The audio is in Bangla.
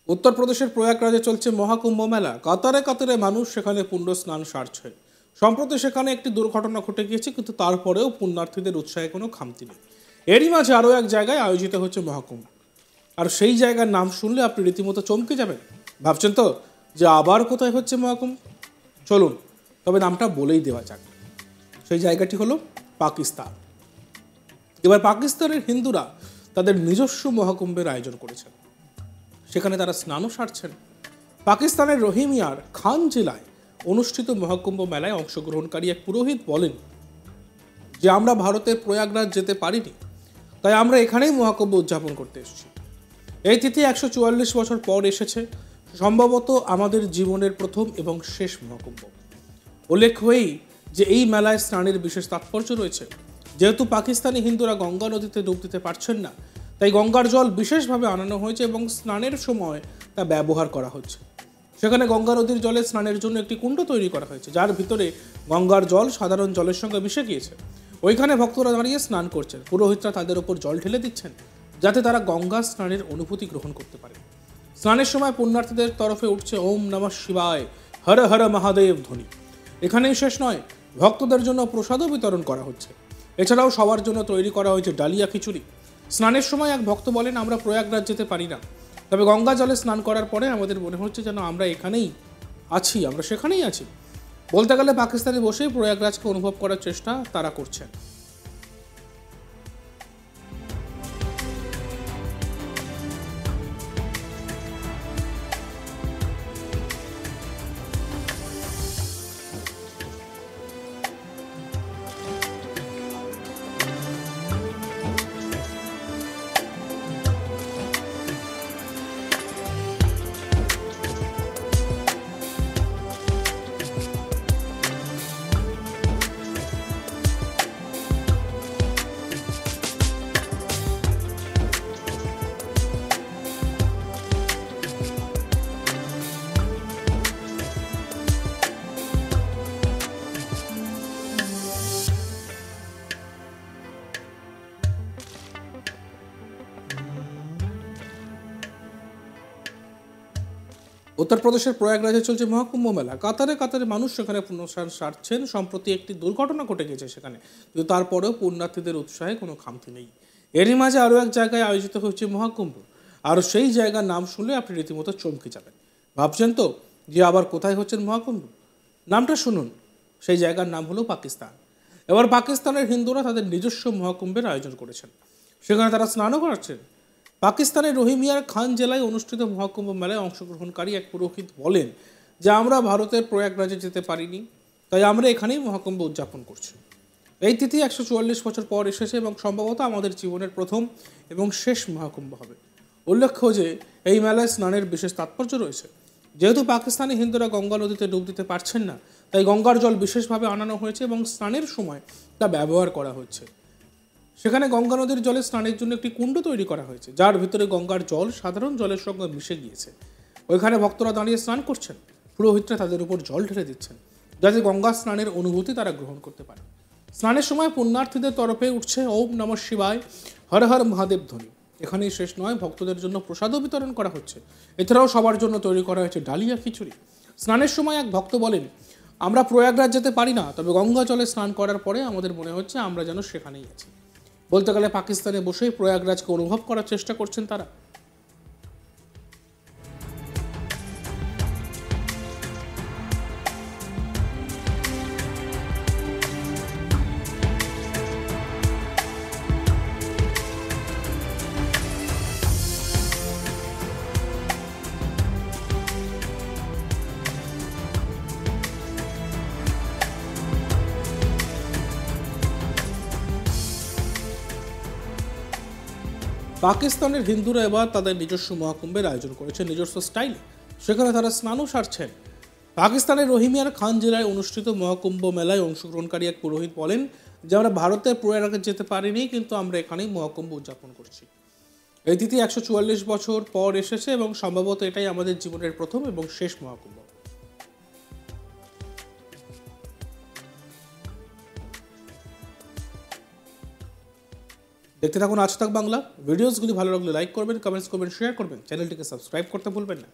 উত্তরপ্রদেশের প্রয়াগরাজে চলছে মহাকুম্ভ মেলা। কাতারে কাতারে মানুষ সেখানে পুণ্য স্নান সারছে। সম্প্রতি সেখানে একটি দুর্ঘটনা ঘটে গিয়েছে, কিন্তু তারপরেও পুণ্যার্থীদের উৎসাহে কোনো খামতি নেই। এরই মাঝে আরও এক জায়গায় আয়োজিত হচ্ছে মহাকুম্ভ, আর সেই জায়গার নাম শুনলে আপনি রীতিমতো চমকে যাবেন। ভাবছেন তো যে আবার কোথায় হচ্ছে মহাকুম্ভ? চলুন তবে নামটা বলেই দেওয়া যাক। সেই জায়গাটি হলো পাকিস্তান। এবার পাকিস্তানের হিন্দুরা তাদের নিজস্ব মহাকুম্ভের আয়োজন করেছেন। সেখানে তারা স্নানও সারছেন। পাকিস্তানের রহিমিয়ার খান জেলায় অনুষ্ঠিত মহাকুম্ভ মেলায় অংশগ্রহণকারী এক পুরোহিত বলেন যে আমরা ভারতের প্রয়াগরাজ যেতে পারিনি, তাই আমরা এখানেই মহাকুম্ভ উদযাপন করতে এসেছি। এই তিথি 144 বছর পর এসেছে, সম্ভবত আমাদের জীবনের প্রথম এবং শেষ মহাকুম্ভ। উল্লেখ্য যে এই মেলায় স্নানের বিশেষ তাৎপর্য রয়েছে। যেহেতু পাকিস্তানি হিন্দুরা গঙ্গা নদীতে ডুব দিতে পারছেন না, তাই গঙ্গার জল বিশেষভাবে আনানো হয়েছে এবং স্নানের সময় তা ব্যবহার করা হচ্ছে। সেখানে গঙ্গা নদীর জলে স্নানের জন্য একটি কুণ্ড তৈরি করা হয়েছে, যার ভিতরে গঙ্গার জল সাধারণ জলের সঙ্গে মিশে গিয়েছে। ওইখানে ভক্তরা দাঁড়িয়ে স্নান করছেন, পুরোহিতরা তাদের ওপর জল ঢেলে দিচ্ছেন যাতে তারা গঙ্গা স্নানের অনুভূতি গ্রহণ করতে পারে। স্নানের সময় পুণ্যার্থীদের তরফে উঠছে ওম নমঃ শিবায়, হর হর মহাদেব ধ্বনি। এখানেই শেষ নয়, ভক্তদের জন্য প্রসাদও বিতরণ করা হচ্ছে। এছাড়াও সবার জন্য তৈরি করা হয়েছে ডালিয়া খিচুড়ি। স্নানের সময় এক ভক্ত বলেন, আমরা প্রয়াগরাজ যেতে পারি না, তবে গঙ্গা জলে স্নান করার পরে আমাদের মনে হচ্ছে যেন আমরা এখানেই আছি, আমরা সেখানেই আছি। বলতে গেলে পাকিস্তানে বসেই প্রয়াগরাজকে অনুভব করার চেষ্টা তারা করছেন। উত্তরপ্রদেশের প্রয়াগরাজে চলছে মহাকুম্ভ মেলা। কাতারে কাতারে মানুষ সেখানে পুণ্যস্নান সারছেন। সম্প্রতি একটি দুর্ঘটনা ঘটে গেছে সেখানে, কিন্তু তারপরেও পুণ্যার্থীদের উৎসাহে কোনো খামতি নেই। এরই মাঝে আরও এক জায়গায় আয়োজিত হচ্ছে মহাকুম্ভ, আর সেই জায়গার নাম শুনলে আপনি রীতিমতো চমকে যাবেন। ভাবছেন তো যে আবার কোথায় হচ্ছেন মহাকুম্ভ? নামটা শুনুন, সেই জায়গার নাম হলো পাকিস্তান। এবার পাকিস্তানের হিন্দুরা তাদের নিজস্ব মহাকুম্ভের আয়োজন করেছেন। সেখানে তারা স্নানও করাচ্ছেন। পাকিস্তানের রহিমিয়ার খান জেলায় অনুষ্ঠিত মহাকুম্ভ মেলায় অংশগ্রহণকারী এক পুরোহিত বলেন যে আমরা ভারতের প্রয়াগরাজে যেতে পারিনি, তাই আমরা এখানেই মহাকুম্ভ উদযাপন করছি। এই তিথি 144 বছর পর এসেছে এবং সম্ভবত আমাদের জীবনের প্রথম এবং শেষ মহাকুম্ভ হবে। উল্লেখ্য যে এই মেলায় স্নানের বিশেষ তাৎপর্য রয়েছে। যেহেতু পাকিস্তানি হিন্দুরা গঙ্গা নদীতে ডুব দিতে পারছেন না, তাই গঙ্গার জল বিশেষভাবে আনানো হয়েছে এবং স্নানের সময় তা ব্যবহার করা হচ্ছে। সেখানে গঙ্গা নদীর জলে স্নানের জন্য একটি কুণ্ড তৈরি করা হয়েছে, যার ভিতরে গঙ্গার জল সাধারণ জলের সঙ্গে মিশে গিয়েছে। ওইখানে ভক্তরা দাঁড়িয়ে স্নান করছেন, পুরোহিতরা তাদের উপর জল ঢেলে দিচ্ছেন যাতে গঙ্গা স্নানের অনুভূতি তারা গ্রহণ করতে পারে। স্নানের সময় পুণ্যার্থীদের তরফে উঠছে ওম নমঃ শিবায়, হর হর মহাদেব ধ্বনি। এখানেই শেষ নয়, ভক্তদের জন্য প্রসাদও বিতরণ করা হচ্ছে। এছাড়াও সবার জন্য তৈরি করা হয়েছে ডালিয়া খিচুড়ি। স্নানের সময় এক ভক্ত বলেন, আমরা প্রয়াগরাজ যেতে পারি না, তবে গঙ্গা জলে স্নান করার পরে আমাদের মনে হচ্ছে আমরা যেন সেখানেই আছি। বলতে গেলে পাকিস্তানে বসেই প্রয়াগরাজকে অনুভব করার চেষ্টা করছেন তারা। পাকিস্তানের হিন্দুরা এবার তাদের নিজস্ব মহাকুম্ভের আয়োজন করেছে নিজস্ব স্টাইলে। সেখানে তারা স্নানও সারছেন। পাকিস্তানের রহিমিয়ার খান জেলায় অনুষ্ঠিত মহাকুম্ভ মেলায় অংশগ্রহণকারী এক পুরোহিত বলেন যে আমরা ভারতের প্রয়াগরাজে যেতে পারিনি, কিন্তু আমরা এখানেই মহাকুম্ভ উদযাপন করছি। এই তিথি 144 বছর পর এসেছে এবং সম্ভবত এটাই আমাদের জীবনের প্রথম এবং শেষ মহাকুম্ভ। দেখতে থাকুন আজ তাক বাংলা। ভিডিওসগুলি ভালো লাগলে লাইক করবেন, কমেন্টস করবেন, শেয়ার করবেন, চ্যানেলটিকে সাবস্ক্রাইব করতে ভুলবেন না।